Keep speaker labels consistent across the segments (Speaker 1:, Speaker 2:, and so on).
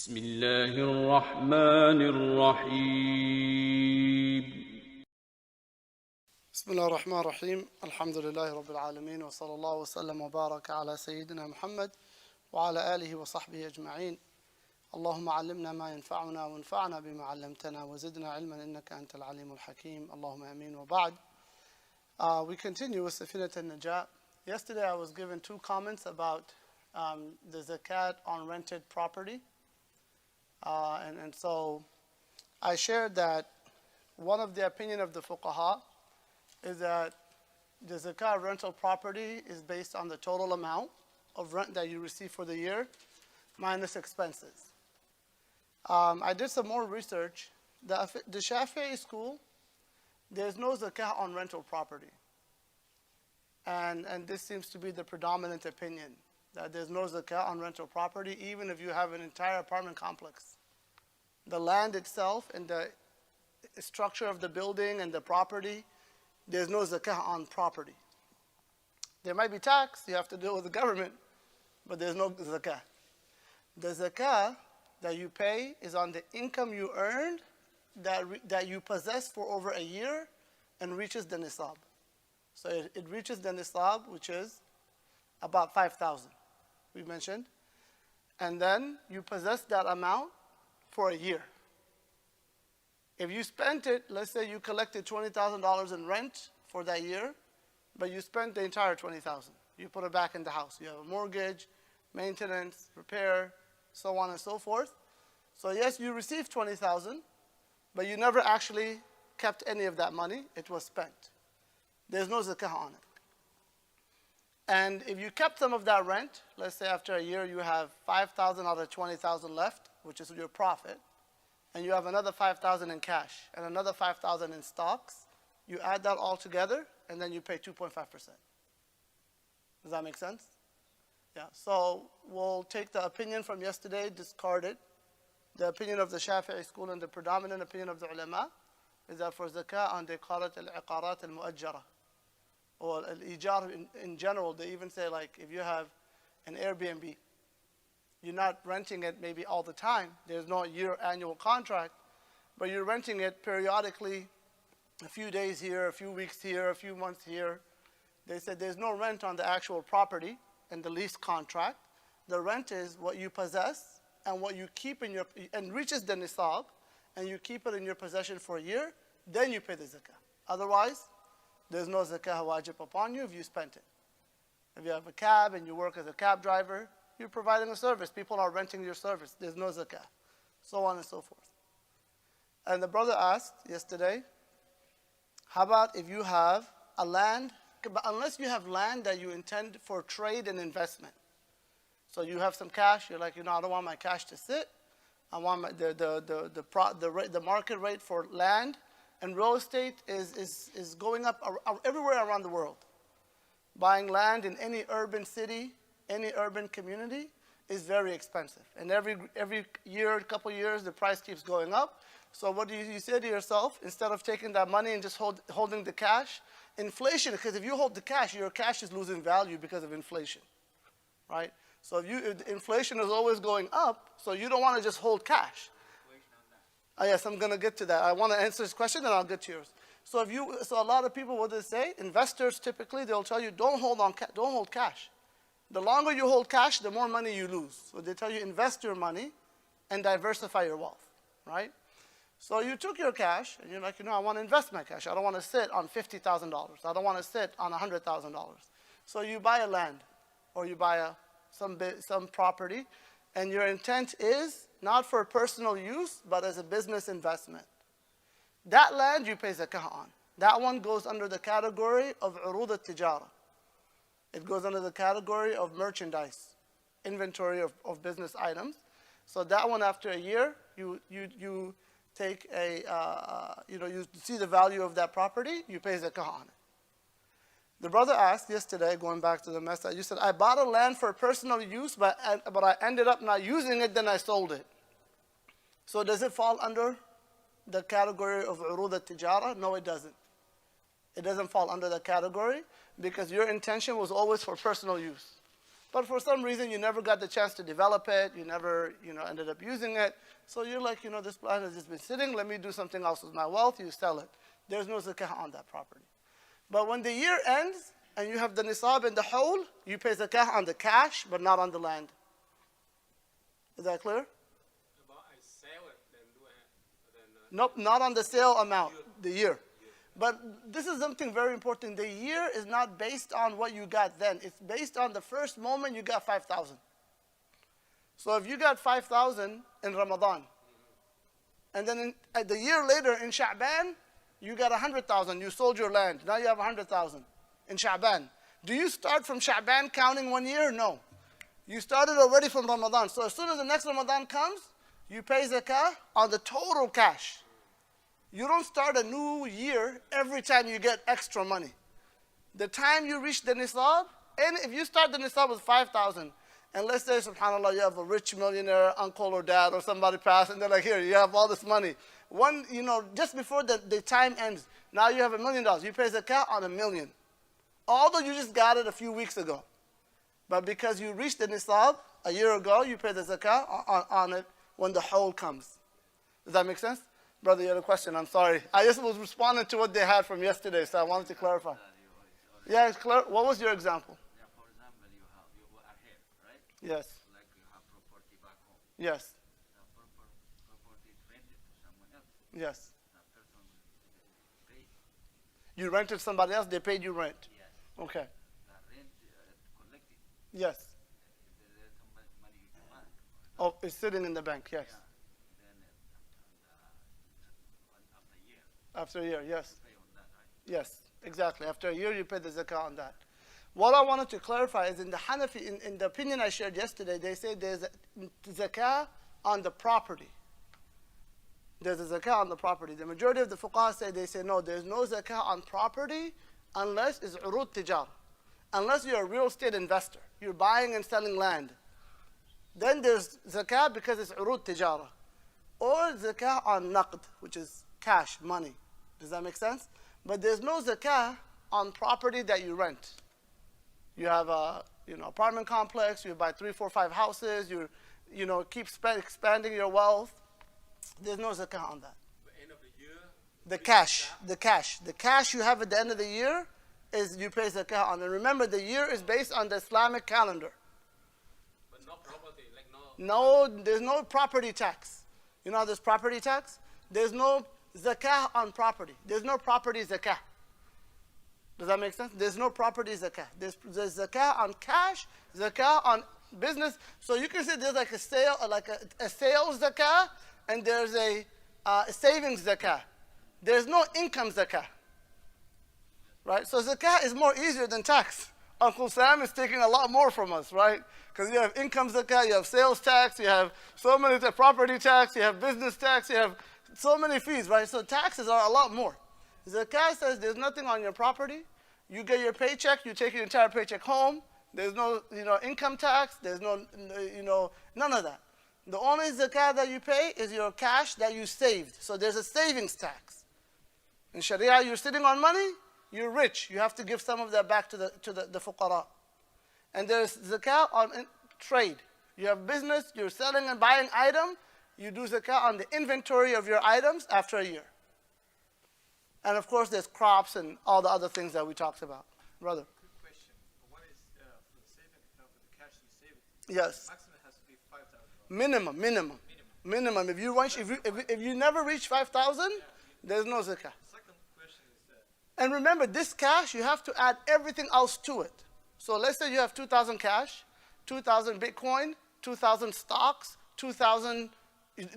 Speaker 1: بسم الله الرحمن الرحيم
Speaker 2: بسم الله الرحمن الرحيم. الحمد لله رب العالمين، وصلى الله وسلم وبارك على سيدنا محمد وعلى آله وصحبه أجمعين. اللهم علمنا ما ينفعنا وانفعنا بما علمتنا وزدنا علما إنك أنت العليم الحكيم. اللهم آمين وبعد. We continue with Safinat al-Najat. Yesterday I was given two comments about the zakat on rented property. And so I shared that one of the opinion of the fuqaha is that the zakat rental property is based on the total amount of rent that you receive for the year minus expenses. I did some more research. The Shafi'i school, there's no zakat on rental property. And this seems to be the predominant opinion, that there's no zakat on rental property, even if you have an entire apartment complex. The land itself and the structure of the building and the property, there's no zakah on property. There might be tax, you have to deal with the government, but there's no zakah. The zakah that you pay is on the income you earned that you possess for over a year and reaches the nisab. So it reaches the nisab, which is about 5,000, we mentioned. And then you possess that amount for a year. If you spent it, let's say you collected $20,000 in rent for that year, but you spent the entire $20,000. You put it back in the house. You have a mortgage, maintenance, repair, so on and so forth. So yes, you received $20,000, but you never actually kept any of that money. It was spent. There's no zakah on it. And if you kept some of that rent, let's say after a year you have 5,000 out of 20,000 left, which is your profit, and you have another 5,000 in cash and another 5,000 in stocks, you add that all together and then you pay 2.5%. Does that make sense? Yeah, so we'll take the opinion from yesterday, discard it. The opinion of the Shafi'i school and the predominant opinion of the ulama is that for zakah on the al-iqarat al-mu'ajjara, or al-ijar in general, they even say, like, if you have an Airbnb, you're not renting it maybe all the time. There's no annual contract, but you're renting it periodically, a few days here, a few weeks here, a few months here. They said there's no rent on the actual property and the lease contract. The rent is what you possess and what you keep in and reaches the nisab, and you keep it in your possession for a year, then you pay the zakah. Otherwise, there's no zakah wajib upon you if you spent it. If you have a cab and you work as a cab driver, you're providing a service. People are renting your service. There's no zakah. So on and so forth. And the brother asked yesterday, how about if you have a land, but unless you have land that you intend for trade and investment. So you have some cash, you're like, I don't want my cash to sit. I want the market rate for land and real estate is going up everywhere around the world. Buying land in any urban city, any urban community is very expensive. And every year, couple years, the price keeps going up. So what do you say to yourself? Instead of taking that money and just holding the cash, inflation, because if you hold the cash, your cash is losing value because of inflation, right? So if inflation is always going up, so you don't want to just hold cash. Yes, I'm going to get to that. I want to answer this question, then I'll get to yours. So a lot of people, what they say, investors typically, they'll tell you, don't hold cash. The longer you hold cash, the more money you lose. So they tell you, invest your money and diversify your wealth, right? So you took your cash, and you're like, I want to invest my cash. I don't want to sit on $50,000. I don't want to sit on $100,000. So you buy a land, or you buy some property, and your intent is not for personal use, but as a business investment. That land you pay zakah on. That one goes under the category of urud al-tijara. It goes under the category of merchandise, inventory of business items. So that one, after a year, you take you see the value of that property, you pay zakah on it. The brother asked yesterday, going back to the message, you said, I bought a land for personal use, but I ended up not using it, then I sold it. So does it fall under the category of urud al-tijara? No, it doesn't. It doesn't fall under the category because your intention was always for personal use. But for some reason, you never got the chance to develop it. You never, ended up using it. So you're like, this land has just been sitting. Let me do something else with my wealth. You sell it. There's no zakah on that property. But when the year ends and you have the nisab and the whole, you pay zakah on the cash, but not on the land. Is that clear? Nope, not on the sale amount, the year. But this is something very important. The year is not based on what you got then. It's based on the first moment you got 5,000. So if you got 5,000 in Ramadan, and then the year later in Sha'ban, you got 100,000. You sold your land. Now you have 100,000 in Sha'ban. Do you start from Sha'ban counting 1 year? No. You started already from Ramadan. So as soon as the next Ramadan comes, you pay zakah on the total cash. You don't start a new year every time you get extra money. The time you reach the nisab, and if you start the nisab with 5,000, and let's say, subhanAllah, you have a rich millionaire uncle or dad or somebody passed, and they're like, here, you have all this money. Just before the time ends, now you have $1 million. You pay zakah on $1 million. Although you just got it a few weeks ago. But because you reached the nisab a year ago, you pay the zakah on it when the whole comes. Does that make sense? Brother, you had a question. I'm sorry. I just was responding to what they had from yesterday, so I wanted to clarify. Yeah, it's clear. What was your example?
Speaker 3: Yeah, for example, you are here, right?
Speaker 2: Yes.
Speaker 3: Like you have property back home.
Speaker 2: Yes.
Speaker 3: The property is rented to someone else.
Speaker 2: Yes.
Speaker 3: That person paid.
Speaker 2: You rented somebody else, they paid you rent.
Speaker 3: Yes.
Speaker 2: Okay.
Speaker 3: The rent collected.
Speaker 2: Yes.
Speaker 3: There's some money in the bank.
Speaker 2: Oh, it's sitting in the bank, yes.
Speaker 3: Yeah. Then after a year,
Speaker 2: After a year, yes.
Speaker 3: you pay on that, right?
Speaker 2: Yes, exactly. After a year, you pay the zakah on that. What I wanted to clarify is in the Hanafi, in the opinion I shared yesterday, they say there's a zakah on the property. There's a zakah on the property. The majority of the fuqaha they say no, there's no zakah on property unless it's urud tijar. Unless you're a real estate investor. You're buying and selling land. Then there's zakah because it's urud tijara. Or zakah on naqd, which is cash, money. Does that make sense? But there's no zakah on property that you rent. You have a apartment complex, you buy 3, 4, 5 houses, you keep expanding your wealth. There's no zakah on that.
Speaker 1: End of the year.
Speaker 2: The cash you have at the end of the year is you pay zakah on. And remember, the year is based on the Islamic calendar.
Speaker 1: But not property, like
Speaker 2: No, there's no property tax. You know how there's property tax? There's no zakah on property. There's no property zakah. Does that make sense? There's no property zakah. There's zakah on cash, zakah on business. So you can say there's like a sale, like a sales zakah, and there's a savings zakah. There's no income zakah. Right? So zakah is more easier than tax. Uncle Sam is taking a lot more from us, right? Because you have income zakah, you have sales tax, you have so many property tax, you have business tax, you have so many fees, right? So taxes are a lot more. Zakah says there's nothing on your property. You get your paycheck, you take your entire paycheck home. There's no, income tax. There's no, none of that. The only zakah that you pay is your cash that you saved. So there's a savings tax. In Sharia, you're sitting on money, you're rich. You have to give some of that back to the fuqara. And there's zakah on trade. You have business, you're selling and buying item. You do zakah on the inventory of your items after a year. And of course, there's crops and all the other things that we talked about. Brother.
Speaker 4: Quick question. One is for the saving account, for the cash you save it.
Speaker 2: Yes.
Speaker 4: Maximum has to be $5,000.
Speaker 2: Minimum. If you never reach 5,000, there's no zakah.
Speaker 4: The second question is that
Speaker 2: And remember, this cash, you have to add everything else to it. So let's say you have 2,000 cash, 2,000 Bitcoin, 2,000 stocks, 2,000,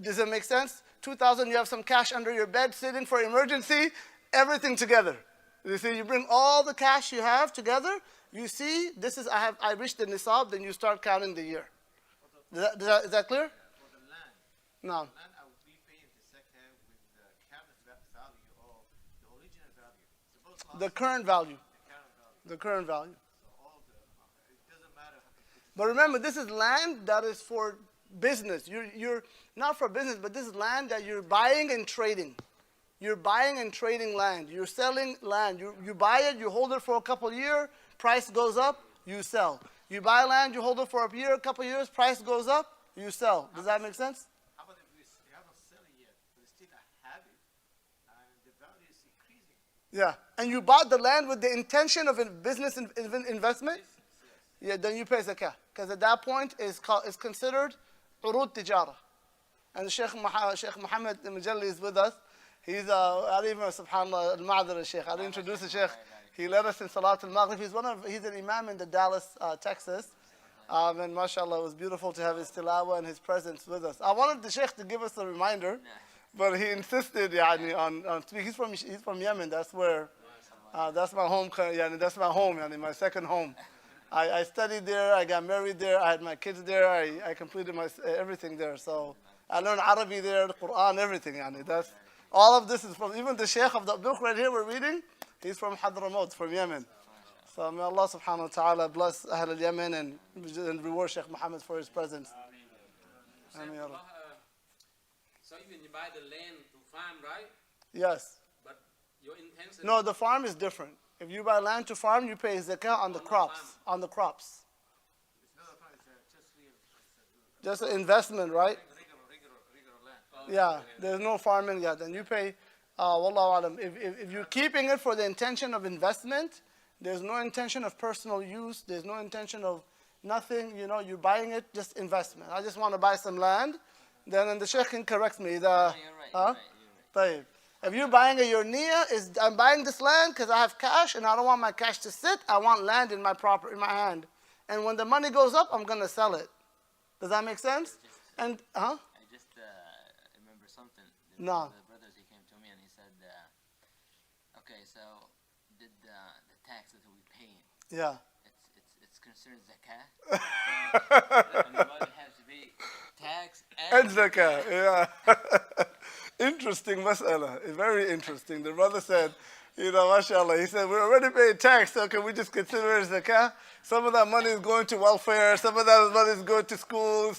Speaker 2: does it make sense? 2,000, you have some cash under your bed sitting for emergency, everything together. You see, you bring all the cash you have together, you see, I reached the nisab, then you start counting the year. Is that clear?
Speaker 4: for the land,
Speaker 2: No.
Speaker 4: land I would be paying the zakah with the cabinet value or the original value.
Speaker 2: The current value.
Speaker 4: The current value.
Speaker 2: The current value.
Speaker 4: So all it doesn't matter how much.
Speaker 2: But remember, this is land that is for business. You're not for business, but this is land that you're buying and trading. You're buying and trading land. You're selling land. You buy it, you hold it for a couple of years, price goes up, you sell. You buy land, you hold it for a year, a couple of years, price goes up, you sell. Does that make sense?
Speaker 4: How about if you haven't selling yet, but you still have it, and the value is increasing?
Speaker 2: Yeah. And you bought the land with the intention of business investment? Yeah, then you pay zakah. Because at that point, it's considered urud tijara. And Sheikh Muhammad Majalli is with us. He's, I don't even, subhanAllah, al-Ma'adar Sheikh. I didn't introduce the Sheikh. He led us in Salat al-Maghrib. He's an imam in the Dallas, Texas. And mashallah, it was beautiful to have his tilawa and his presence with us. I wanted the Sheikh to give us a reminder, but he insisted yani, on speaking. He's from Yemen. That's where, that's my home, yani, that's my home, yani, my second home. I studied there, I got married there, I had my kids there, I completed my everything there. So I learned Arabic there, the Quran, everything. Yani. That's, all of this is from, even the Sheikh of the book right here we're reading, he's from Hadramaut, from Yemen. So may Allah subhanahu wa ta'ala bless Ahl al-Yemen and reward Sheikh Muhammad for his presence. Ameen.
Speaker 1: So even you buy the land to farm, right?
Speaker 2: Yes.
Speaker 1: But your intention.
Speaker 2: No, the farm is different. If you buy land to farm, you pay zakah on the crops. On the crops.
Speaker 4: It's not a farm, it's just
Speaker 2: Just an investment, right?
Speaker 4: regular land.
Speaker 2: Yeah, there's no farming yet. Then you pay, wallahu alam. If you're keeping it for the intention of investment, there's no intention of personal use. There's no intention of nothing. You know, you're buying it, just investment. I just want to buy some land. Then the Sheikh can correct me.
Speaker 3: You're right.
Speaker 2: If you're buying it, your niyyah is, I'm buying this land because I have cash and I don't want my cash to sit. I want land in my hand. And when the money goes up, I'm going to sell it. Does that make sense? And,
Speaker 3: I just remember something.
Speaker 2: No.
Speaker 3: One of the brothers, he came to me and he said, okay, so the tax that we paying,
Speaker 2: Yeah.
Speaker 3: it's considered zakah. And the money has to be tax
Speaker 2: And zakah, yeah. Interesting mas'ala. Very interesting. The brother said, you know, mashallah, he said, we're already paying tax, so can we just consider it zakah? Some of that money is going to welfare, some of that money is going to school,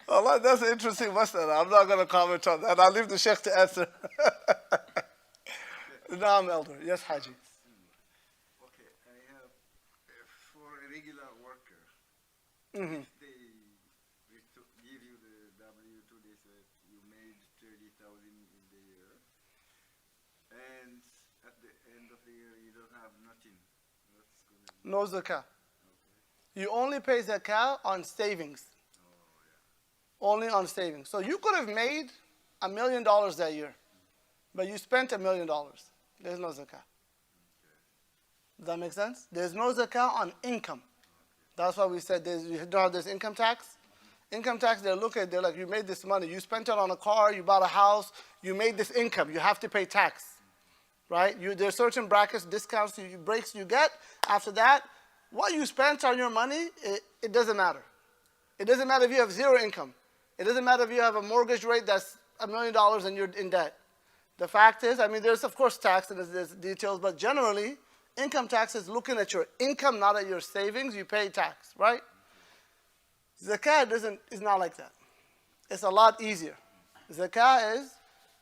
Speaker 2: Allah, that's an interesting mas'ala. I'm not going to comment on that. I'll leave the Sheikh to answer. Naam, elder. Yes, Haji.
Speaker 5: Okay, I have for a regular worker,
Speaker 2: Mm-hmm.
Speaker 5: if they give you the W-2, they said you made 30,000 in the year, and at the end of the year you don't have nothing. What's going to be?
Speaker 2: No zakah. You only pay zakah on savings. Only on savings. So you could have made $1 million that year, but you spent $1 million. There's no zakah. Does that make sense? There's no zakah on income. That's why we said you don't have this income tax. Income tax, they're like, you made this money. You spent it on a car, you bought a house, you made this income. You have to pay tax, right? There's certain brackets, discounts, breaks you get. After that, what you spent on your money, it doesn't matter. It doesn't matter if you have zero income. It doesn't matter if you have a mortgage rate that's $1 million and you're in debt. The fact is, I mean, there's of course tax and there's details, but generally, income tax is looking at your income, not at your savings. You pay tax, right? Zakat is not like that. It's a lot easier. Zakah is,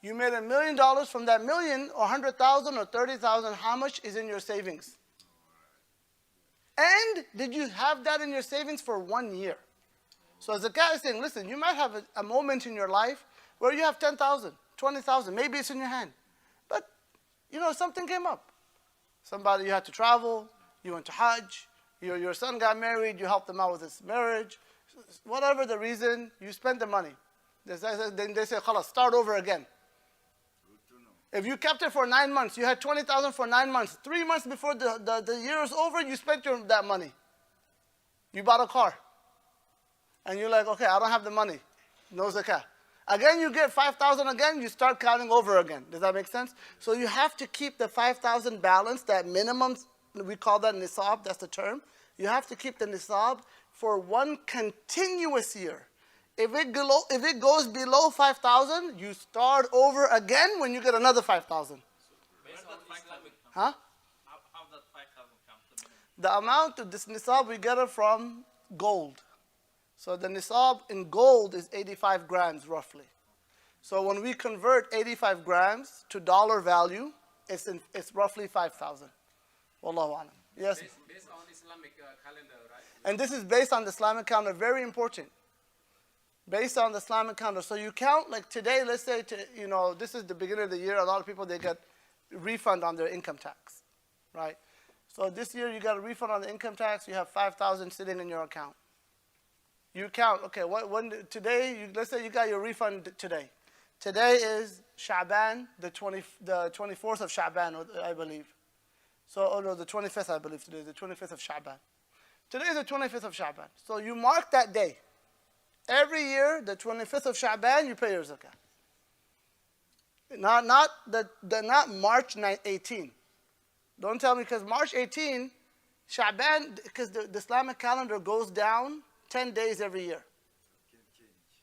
Speaker 2: you made $1 million from that million, or 100,000 or 30,000, how much is in your savings? And did you have that in your savings for 1 year? So zakah is saying, listen, you might have a moment in your life where you have 10,000, 20,000, maybe it's in your hand. But, you know, something came up. Somebody, you had to travel, you went to Hajj, your son got married, you helped him out with his marriage. Whatever the reason, you spent the money. Then they say, khalas, start over again. If you kept it for 9 months, you had 20,000 for 9 months. 3 months before the year is over, you spent that money. You bought a car. And you're like, okay, I don't have the money. No zakah. Again, you get 5,000 again, you start counting over again. Does that make sense? So you have to keep the 5,000 balance, that minimum, we call that nisab, that's the term. You have to keep the nisab for one continuous year. If it goes below 5,000, you start over again when you get another 5,000.
Speaker 1: Based on Islamic.
Speaker 2: Huh?
Speaker 4: How that 5,000 comes to minimum?
Speaker 2: The amount of this nisab, we get it from gold. So the nisab in gold is 85 grams roughly. So when we convert 85 grams to dollar value, it's roughly 5,000. Wallahu alam. Yes?
Speaker 1: Based on Islamic calendar, right?
Speaker 2: And this is based on the Islamic calendar, very important. Based on the Islamic calendar. So you count, like today, let's say, this is the beginning of the year. A lot of people, they get refund on their income tax, right? So this year, you got a refund on the income tax. You have 5,000 sitting in your account. You count, okay, today, let's say you got your refund today. Today is Sha'ban, the 24th of Sha'ban, I believe. So, no, the 25th, I believe today, the 25th of Sha'ban. Today is the 25th of Sha'ban. So you mark that day. Every year, the 25th of Sha'ban, you pay your zakah. Not March 18. Don't tell me, because March 18, Sha'ban, because the Islamic calendar goes down 10 days every year.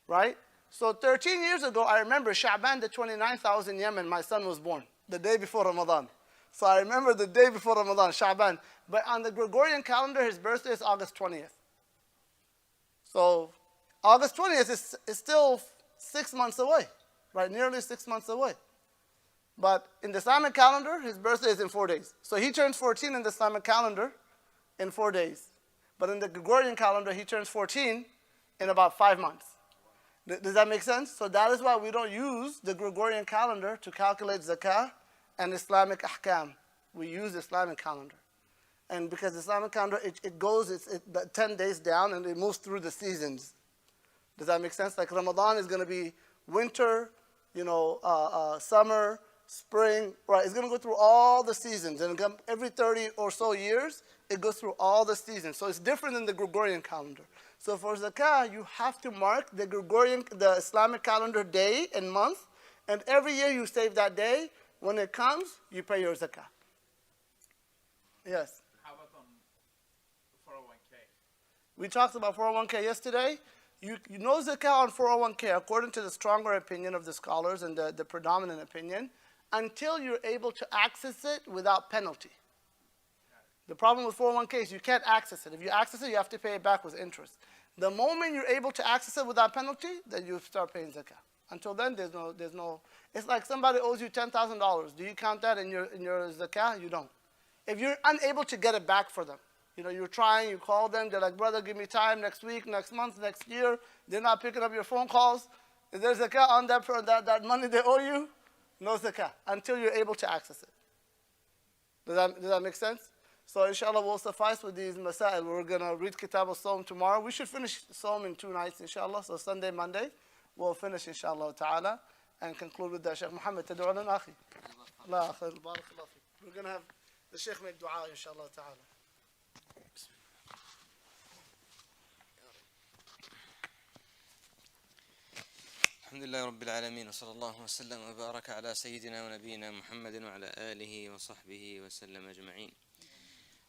Speaker 2: Right? So 13 years ago, I remember Sha'ban, the 29th, I was in Yemen. My son was born, the day before Ramadan. So I remember the day before Ramadan, Sha'ban. But on the Gregorian calendar, his birthday is August 20th. So August 20th is still 6 months away, right? Nearly 6 months away. But in the Islamic calendar, his birthday is in 4 days. So he turns 14 in the Islamic calendar in 4 days. But in the Gregorian calendar, he turns 14 in about 5 months. Does that make sense? So that is why we don't use the Gregorian calendar to calculate zakah and Islamic ahkam. We use the Islamic calendar. And because the Islamic calendar, it goes 10 days down and it moves through the seasons. Does that make sense? Like Ramadan is going to be winter, summer, spring, right? It's going to go through all the seasons. And every 30 or so years, it goes through all the seasons. So it's different than the Gregorian calendar. So for zakah, you have to mark the Islamic calendar day and month. And every year you save that day. When it comes, you pay your zakah. Yes?
Speaker 6: How about on 401k?
Speaker 2: We talked about 401k yesterday. You know zakah on 401k, according to the stronger opinion of the scholars and the predominant opinion, until you're able to access it without penalty. The problem with 401k is you can't access it. If you access it, you have to pay it back with interest. The moment you're able to access it without penalty, then you start paying zakah. Until then, there's no. It's like somebody owes you $10,000. Do you count that in your zakah? You don't. If you're unable to get it back for them, you're trying, you call them, they're like, brother, give me time next week, next month, next year. They're not picking up your phone calls. Is there zakah on that money they owe you? No zakah until you're able to access it. Does that make sense? So inshallah, we'll suffice with these masail. We're going to read Kitab al-Sawm tomorrow. We should finish Sawm in 2 nights, inshallah. So Sunday, Monday, we'll finish, inshallah ta'ala, and conclude with that. Sheikh Muhammad, tad'u lana akhi. Allah khair, barakallah fi. We're going to have the Sheikh make dua, inshallah ta'ala.
Speaker 7: الحمد لله رب العالمين وصلى الله وسلم وبارك على سيدنا ونبينا محمد وعلى آله وصحبه وسلم أجمعين.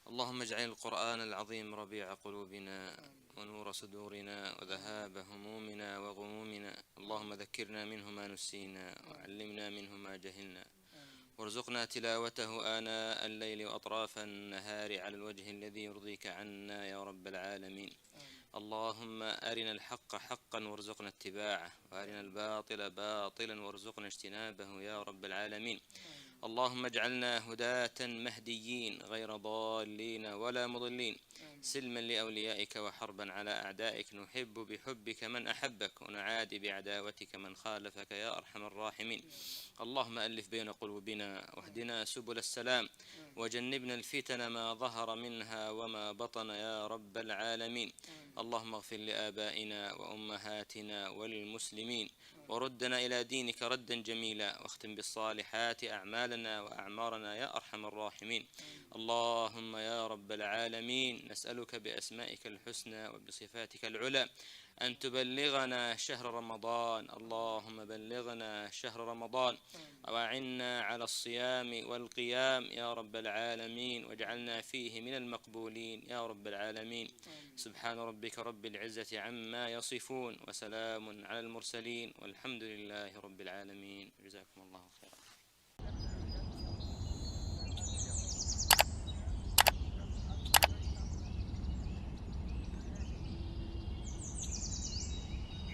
Speaker 7: اللهم اجعل القرآن العظيم ربيع قلوبنا ونور صدورنا وذهاب همومنا وغمومنا. اللهم ذكرنا منه ما نسينا وعلمنا منه ما جهلنا وارزقنا تلاوته آناء الليل وأطراف النهار على الوجه الذي يرضيك عنا يا رب العالمين. اللهم أرنا الحق حقا وارزقنا اتباعه وأرنا الباطل باطلا وارزقنا اجتنابه يا رب العالمين. اللهم اجعلنا هداة مهديين غير ضالين ولا مضلين سلما لأوليائك وحربا على أعدائك. نحب بحبك من أحبك ونعادي بعداوتك من خالفك يا أرحم الراحمين. اللهم ألف بين قلوبنا واهدنا سبل السلام وجنبنا الفتن ما ظهر منها وما بطن يا رب العالمين. اللهم اغفر لآبائنا وأمهاتنا والمسلمين وردنا إلى دينك ردا جميلا واختم بالصالحات أعمالنا وأعمارنا يا أرحم الراحمين. اللهم يا رب العالمين نسألك بأسمائك الحسنى وبصفاتك العلى أن تبلغنا شهر رمضان. اللهم بلغنا شهر رمضان وأعنا على الصيام والقيام يا رب العالمين واجعلنا فيه من المقبولين يا رب العالمين. سبحان ربك رب العزة عما يصفون وسلام على المرسلين والحمد لله رب العالمين. جزاكم الله